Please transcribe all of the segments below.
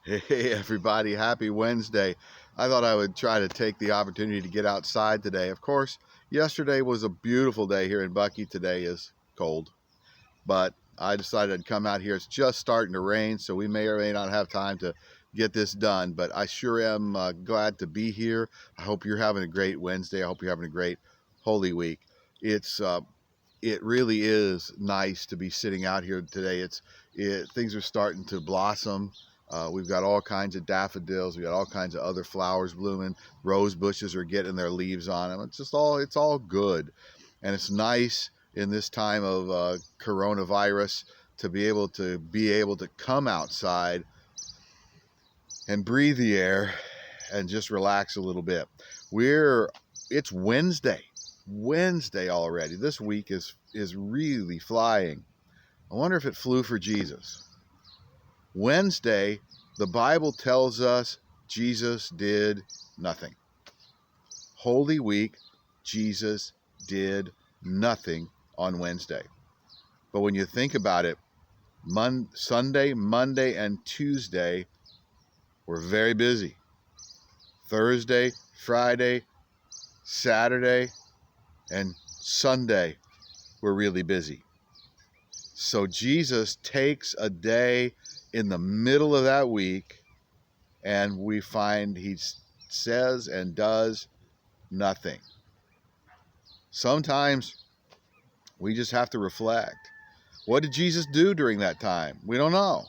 Hey everybody, happy Wednesday. I thought I would try to take the opportunity to get outside today. Of course, yesterday was a beautiful day here in Bucky. Today is cold, but I decided I'd come out here. It's just starting to rain, so we may or may not have time to get this done, but I sure am glad to be here. I hope you're having a great Wednesday. I hope you're having a great Holy Week. It really is nice to be sitting out here today. Things are starting to blossom. We've got all kinds of daffodils. We've got all kinds of other flowers blooming. Rose bushes are getting their leaves on them. It's all good. And it's nice in this time of coronavirus to be able to come outside and breathe the air and just relax a little bit. It's Wednesday already. This week is really flying. I wonder if it flew for Jesus. Wednesday, the Bible tells us Jesus did nothing. Holy Week, Jesus did nothing on Wednesday. But when you think about it, Sunday, Monday, and Tuesday were very busy. Thursday, Friday, Saturday, and Sunday were really busy. So Jesus takes a day in the middle of that week, and we find he says and does nothing. Sometimes we just have to reflect. What did Jesus do during that time? We don't know.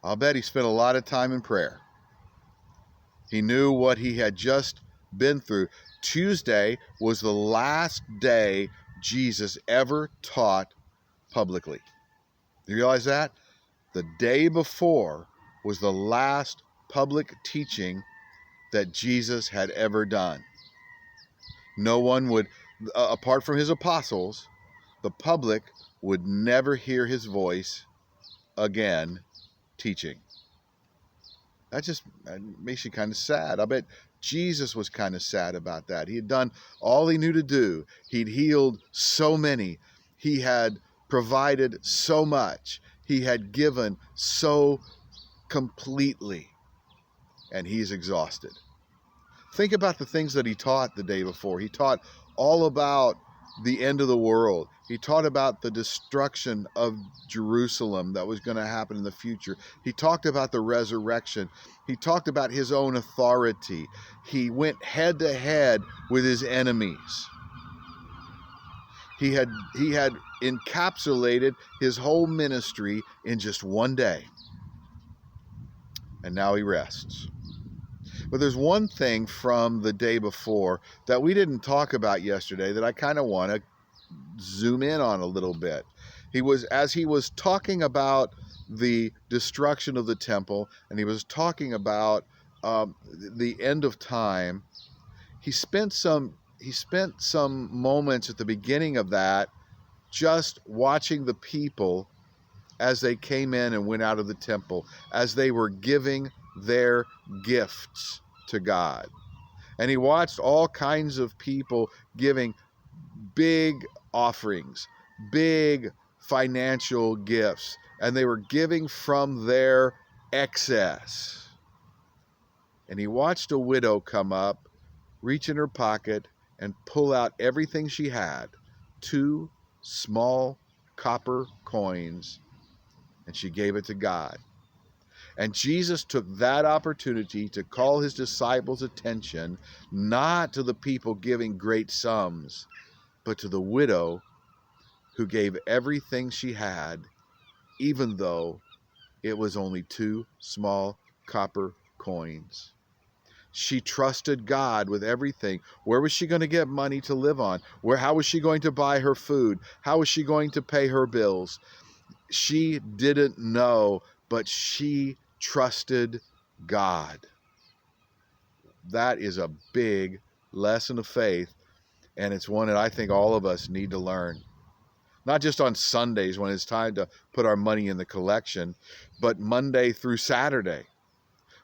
I'll bet he spent a lot of time in prayer. He knew what he had just been through. Tuesday was the last day Jesus ever taught publicly. You realize that? The day before was the last public teaching that Jesus had ever done. No one would, apart from his apostles, the public would never hear his voice again teaching. That makes you kind of sad. I bet Jesus was kind of sad about that. He had done all he knew to do. He'd healed so many. He had provided so much. He had given so completely. And he's exhausted. Think about the things that he taught the day before. He taught all about the end of the world. He taught about the destruction of Jerusalem that was going to happen in the future. He talked about the resurrection. He talked about his own authority. He went head to head with his enemies. He had encapsulated his whole ministry in just one day. And now he rests. But there's one thing from the day before that we didn't talk about yesterday that I kind of want to zoom in on a little bit. As he was talking about the destruction of the temple, and he was talking about the end of time, he spent some moments at the beginning of that just watching the people as they came in and went out of the temple, as they were giving their gifts to God. And he watched all kinds of people giving big offerings, big financial gifts, and they were giving from their excess. And he watched a widow come up, reach in her pocket, and pull out everything she had, 2 small copper coins, and she gave it to God. And Jesus took that opportunity to call his disciples' attention not to the people giving great sums, but to the widow who gave everything she had, even though it was only 2 small copper coins. She trusted God with everything. Where was she going to get money to live on? How was she going to buy her food? How was she going to pay her bills? She didn't know, but she trusted God. That is a big lesson of faith, and it's one that I think all of us need to learn. Not just on Sundays when it's time to put our money in the collection, but Monday through Saturday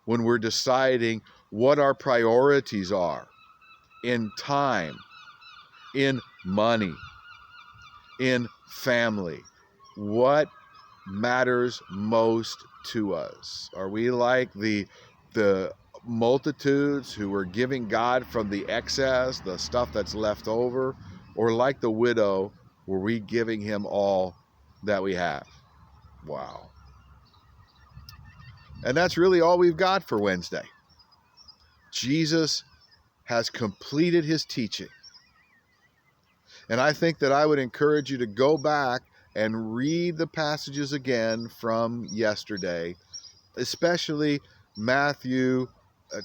when we're deciding what our priorities are in time, in money, in family. What matters most to us? Are we like the multitudes who were giving God from the excess, the stuff that's left over? Or like the widow, were we giving him all that we have? Wow. And that's really all we've got for Wednesday. Jesus has completed his teaching. And I think that I would encourage you to go back and read the passages again from yesterday, especially Matthew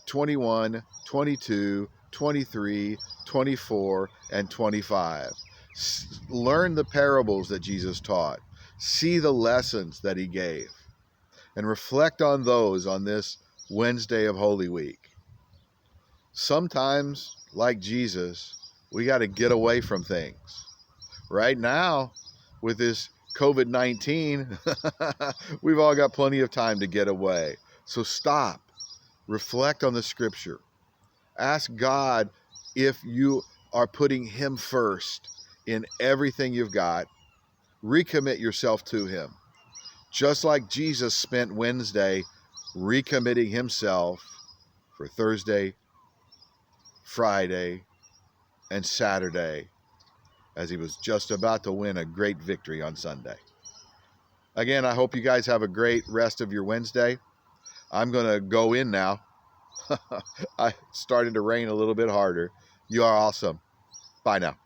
21, 22, 23, 24, and 25. Learn the parables that Jesus taught. See the lessons that he gave. And reflect on those on this Wednesday of Holy Week. Sometimes, like Jesus, we got to get away from things. Right now, with this COVID-19, we've all got plenty of time to get away. So stop, reflect on the scripture. Ask God if you are putting him first in everything you've got. Recommit yourself to him. Just like Jesus spent Wednesday recommitting himself for Thursday, Friday, and Saturday, as he was just about to win a great victory on Sunday. Again, I hope you guys have a great rest of your Wednesday. I'm going to go in now. It's starting to rain a little bit harder. You are awesome. Bye now.